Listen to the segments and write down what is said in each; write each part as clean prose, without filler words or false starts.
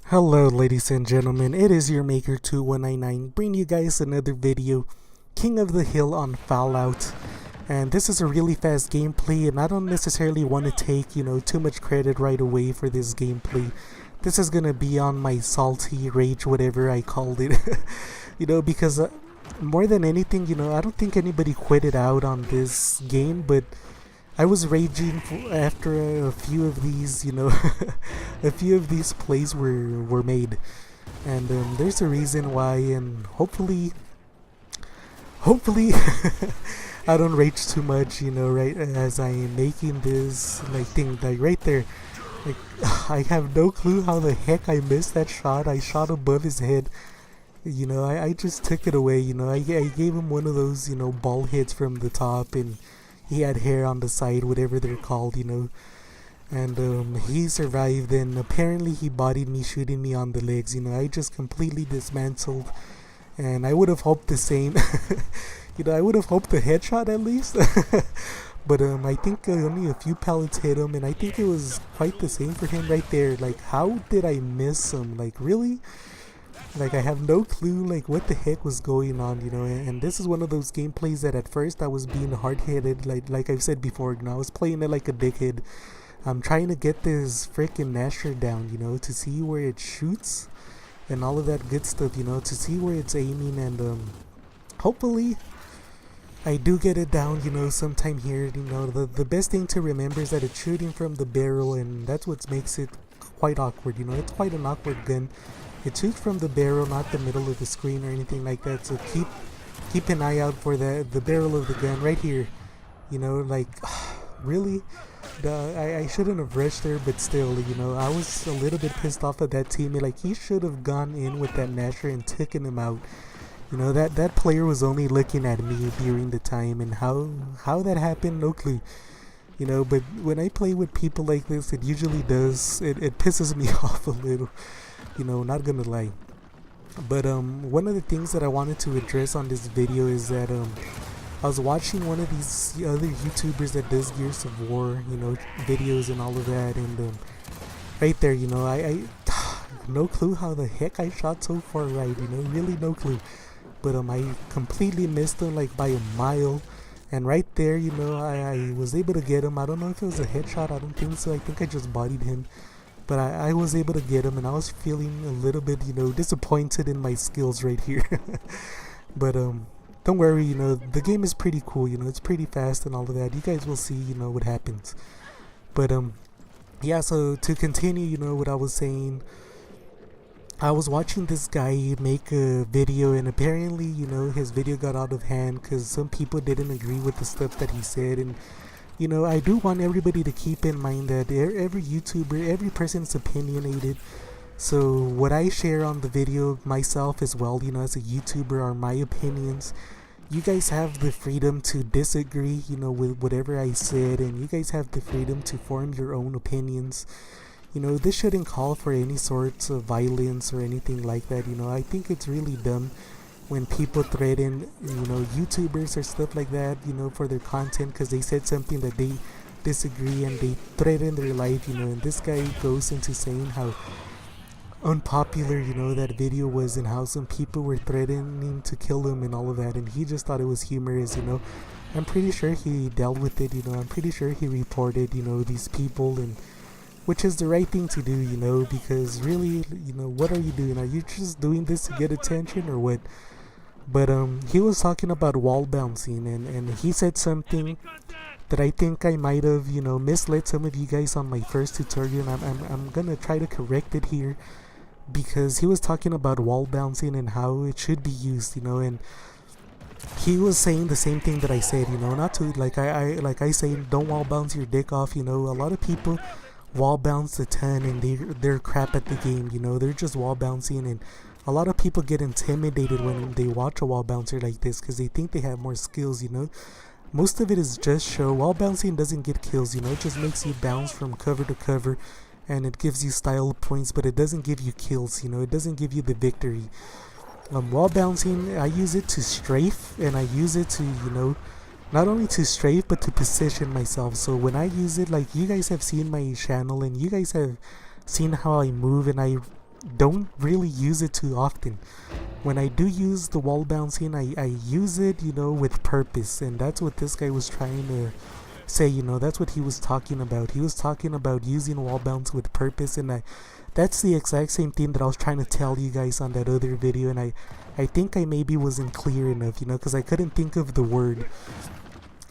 Hello ladies and gentlemen, it is your Maker 2199 bringing you guys another video, King of the Hill on Fallout. And this is a really fast gameplay, and I don't necessarily want to take, too much credit right away for this gameplay. This is gonna be on my salty rage, whatever I called it. Because more than anything, I don't think anybody quitted out on this game, but I was raging after a few of these, a few of these plays were made, and there's a reason why, and hopefully, I don't rage too much, right as I am making this thing right there. Like, I have no clue how the heck I missed that shot. I shot above his head. I just took it away. I gave him one of those, ball hits from the top, and he had hair on the side, whatever they're called, and he survived, and apparently he bodied me, shooting me on the legs. I just completely dismantled, and I would have hoped the same. I would have hoped a headshot at least. But I think only a few pellets hit him, and I think it was quite the same for him right there. Like, how did I miss him? Like, really? Like, I have no clue what the heck was going on, and this is one of those gameplays that at first I was being hard-headed, like I've said before. I was playing it like a dickhead. I'm trying to get this freaking Nasher down, to see where it shoots and all of that good stuff, to see where it's aiming, and hopefully I do get it down, sometime here. The best thing to remember is that it's shooting from the barrel, and that's what makes it quite awkward. It's quite an awkward gun. It shoots from the barrel, not the middle of the screen or anything like that. So keep an eye out for the barrel of the gun right here. Really, I shouldn't have rushed there, but still, I was a little bit pissed off at that teammate. Like, he should have gone in with that Nasher and taken him out. That player was only looking at me during the time, and how that happened, no clue. But when I play with people like this, it usually does. It pisses me off a little. Not gonna lie. But one of the things that I wanted to address on this video is that I was watching one of these other YouTubers that does Gears of War, videos and all of that, and right there, I no clue how the heck I shot so far right, really no clue. But I completely missed him by a mile, and right there, I was able to get him. I don't know if it was a headshot. I don't think so. I think I just bodied him. But I was able to get him, and I was feeling a little bit, disappointed in my skills right here. But don't worry, the game is pretty cool, it's pretty fast and all of that. You guys will see, what happens. But yeah, so to continue, what I was saying, I was watching this guy make a video, and apparently, his video got out of hand because some people didn't agree with the stuff that he said. And I do want everybody to keep in mind that every YouTuber, every person is opinionated. So what I share on the video myself as well, as a YouTuber, are my opinions. You guys have the freedom to disagree, with whatever I said, and you guys have the freedom to form your own opinions. This shouldn't call for any sorts of violence or anything like that. I think it's really dumb when people threaten, YouTubers or stuff like that, for their content because they said something that they disagree, and they threaten their life, and this guy goes into saying how unpopular, that video was, and how some people were threatening to kill him and all of that, and he just thought it was humorous. I'm pretty sure he dealt with it. I'm pretty sure he reported, these people, and which is the right thing to do, because really, what are you doing? Are you just doing this to get attention or what? But he was talking about wall bouncing, and he said something that I think I might have, misled some of you guys on my first tutorial, and I'm gonna try to correct it here, because he was talking about wall bouncing and how it should be used, and he was saying the same thing that I said, not to, I say, don't wall bounce your dick off. A lot of people wall bounce a ton, and they're crap at the game. They're just wall bouncing, and a lot of people get intimidated when they watch a wall bouncer like this because they think they have more skills. Most of it is just show. Wall bouncing doesn't get kills. It just makes you bounce from cover to cover, and it gives you style points, but it doesn't give you kills. It doesn't give you the victory. Wall bouncing, I use it to strafe, and I use it to, not only to strafe but to position myself. So when I use it, you guys have seen my channel, and you guys have seen how I move, and I don't really use it too often. When I do use the wall bouncing, I use it, you know, with purpose, and that's what this guy was trying to say. You know, that's what he was talking about. He was talking about using wall bounce with purpose, and that's the exact same thing that I was trying to tell you guys on that other video, and I think I maybe wasn't clear enough, you know, because I couldn't think of the word.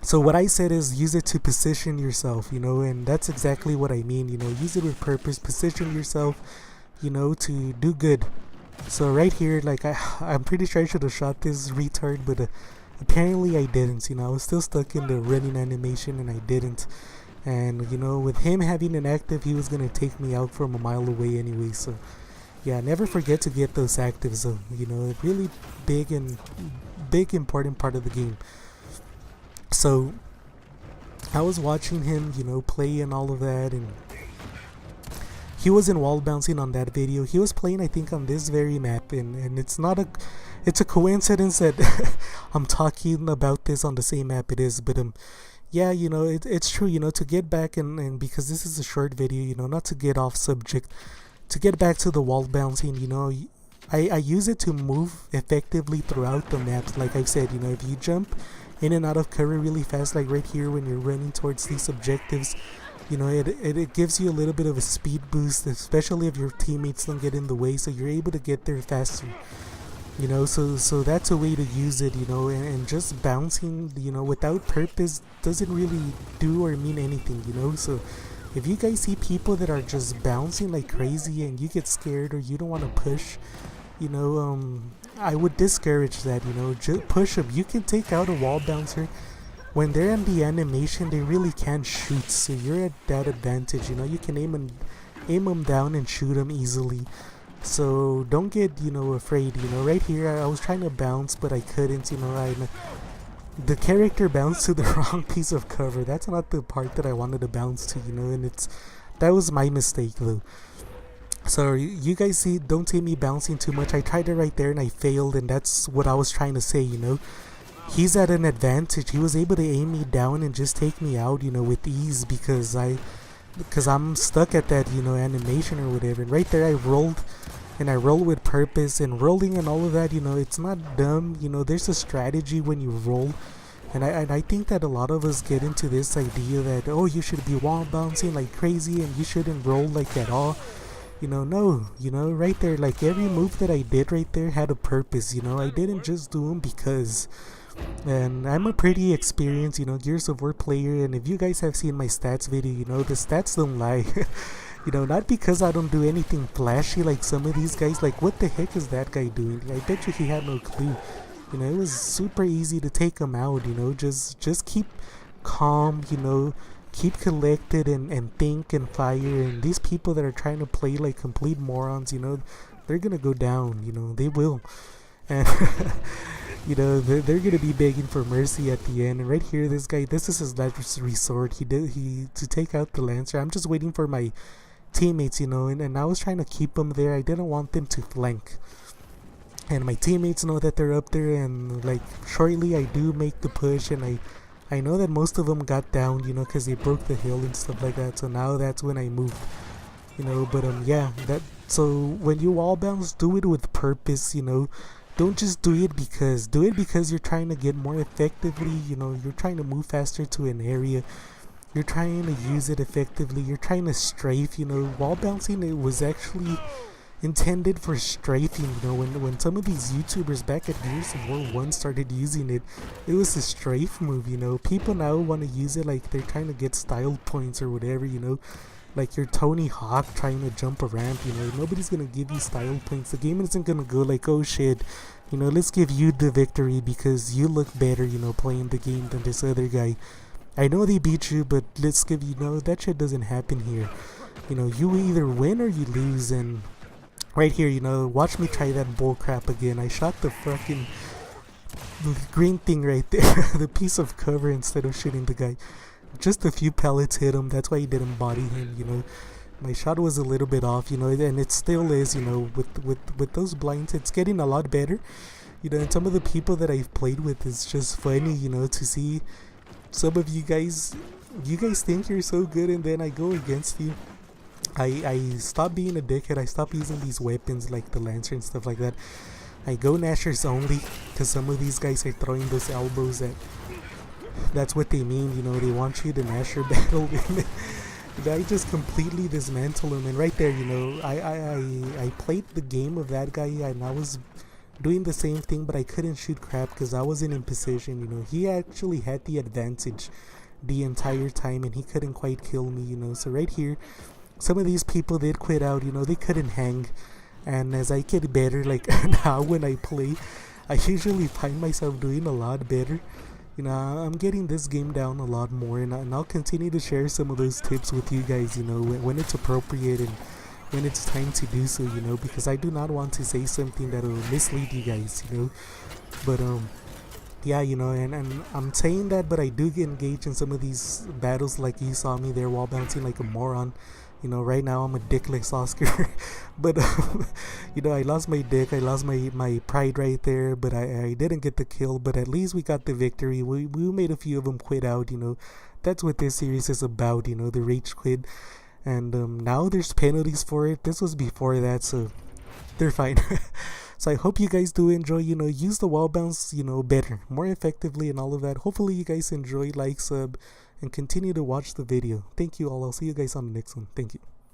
So what I said is use it to position yourself, you know, and that's exactly what I mean, you know, use it with purpose, position yourself, you know, to do good. So right here, like, I'm pretty sure I should have shot this retard, but apparently I didn't, you know, I was still stuck in the running animation and I didn't. And, you know, with him having an active, he was going to take me out from a mile away anyway, so yeah, never forget to get those actives though, you know, a really big important part of the game. So I was watching him, you know, play and all of that, and he wasn't wall bouncing on that video. He was playing, I think, on this very map, and it's a coincidence that I'm talking about this on the same map it is, but yeah, you know, it's true, you know, to get back and because this is a short video, you know, not to get off subject, to get back to the wall bouncing, you know, I use it to move effectively throughout the maps. Like I've said, you know, if you jump in and out of cover really fast, like right here when you're running towards these objectives, you know, it gives you a little bit of a speed boost, especially if your teammates don't get in the way, so you're able to get there faster, you know. So that's a way to use it, you know, and just bouncing, you know, without purpose doesn't really do or mean anything, you know. So if you guys see people that are just bouncing like crazy and you get scared or you don't want to push, you know, I would discourage that, you know. Just push them. You can take out a wall bouncer. When they're in the animation, they really can't shoot, so you're at that advantage, you know. You can aim them down and shoot them easily. So don't get, you know, afraid, you know. Right here, I was trying to bounce, but I couldn't, you know. The character bounced to the wrong piece of cover. That's not the part that I wanted to bounce to, you know, and that was my mistake though. So you guys see, don't see me bouncing too much. I tried it right there and I failed, and that's what I was trying to say, you know. He's at an advantage. He was able to aim me down and just take me out, you know, with ease because I'm stuck at that, you know, animation or whatever. And right there I rolled, and I roll with purpose, and rolling and all of that, you know, it's not dumb, you know. There's a strategy when you roll. And I think that a lot of us get into this idea that, oh, you should be wall bouncing like crazy and you shouldn't roll like at all. You know, no, you know, right there, like every move that I did right there had a purpose, you know. I didn't just do them because, and I'm a pretty experienced, you know, Gears of War player, and if you guys have seen my stats video, you know, the stats don't lie. You know, not because I don't do anything flashy like some of these guys. Like, what the heck is that guy doing? I bet you he had no clue. You know, it was super easy to take him out, you know. Just keep calm, you know, keep collected and think and fire. And these people that are trying to play like complete morons, you know, they're gonna go down, you know, they will. And you know, they're gonna be begging for mercy at the end. And right here, this guy, this is his last resort. He to take out the Lancer. I'm just waiting for my teammates, you know, and I was trying to keep them there. I didn't want them to flank, and my teammates know that they're up there, and like shortly I do make the push, and I know that most of them got down, you know, because they broke the hill and stuff like that. So now that's when I moved, you know. But yeah, that, so when you wall bounce, do it with purpose, you know. Don't just do it because you're trying to get more effectively, you know. You're trying to move faster to an area, you're trying to use it effectively, you're trying to strafe, you know. Wall bouncing, it was actually intended for strafing, you know. When some of these YouTubers back at Gears of War 1 started using it, it was a strafe move, you know. People now want to use it like they're trying to get style points or whatever, you know. Like you're Tony Hawk trying to jump a ramp, you know. Nobody's gonna give you style points. The game isn't gonna go like, oh shit, you know, let's give you the victory because you look better, you know, playing the game than this other guy. I know they beat you, but let's give you, no, that shit doesn't happen here. You know, you either win or you lose. And right here, you know, watch me try that bull crap again. I shot the fucking green thing right there, the piece of cover, instead of shooting the guy. Just a few pellets hit him. That's why he didn't body him, you know. My shot was a little bit off, you know, and it still is, you know, with those blinds. It's getting a lot better, you know. And some of the people that I've played with, it's just funny, you know, to see some of you guys think you're so good, and then I go against you I stopped being a dickhead. I stopped using these weapons like the Lancer and stuff like that. I go Nashers only because some of these guys are throwing those elbows at. That's what they mean, you know. They want you to Nasher battle. I just completely dismantle him, and right there, you know, I played the game of that guy, and I was doing the same thing, but I couldn't shoot crap because I wasn't in position. You know, he actually had the advantage the entire time, and he couldn't quite kill me. You know, so right here, some of these people did quit out. You know, they couldn't hang, and as I get better, like now when I play, I usually find myself doing a lot better. You know, I'm getting this game down a lot more, and I'll continue to share some of those tips with you guys, you know, when it's appropriate and when it's time to do so, you know, because I do not want to say something that will mislead you guys, you know. But yeah, you know, and I'm saying that, but I do get engaged in some of these battles, like you saw me there wall bouncing like a moron. You know, right now I'm a dickless Oscar, but you know, I lost my dick, I lost my pride right there, but I didn't get the kill, but at least we got the victory. We made a few of them quit out, you know. That's what this series is about, you know, the rage quit, and now there's penalties for it. This was before that, so they're fine. So I hope you guys do enjoy, you know, use the wall bounce, you know, better, more effectively and all of that. Hopefully you guys enjoy, like, sub, and continue to watch the video. Thank you all. I'll see you guys on the next one. Thank you.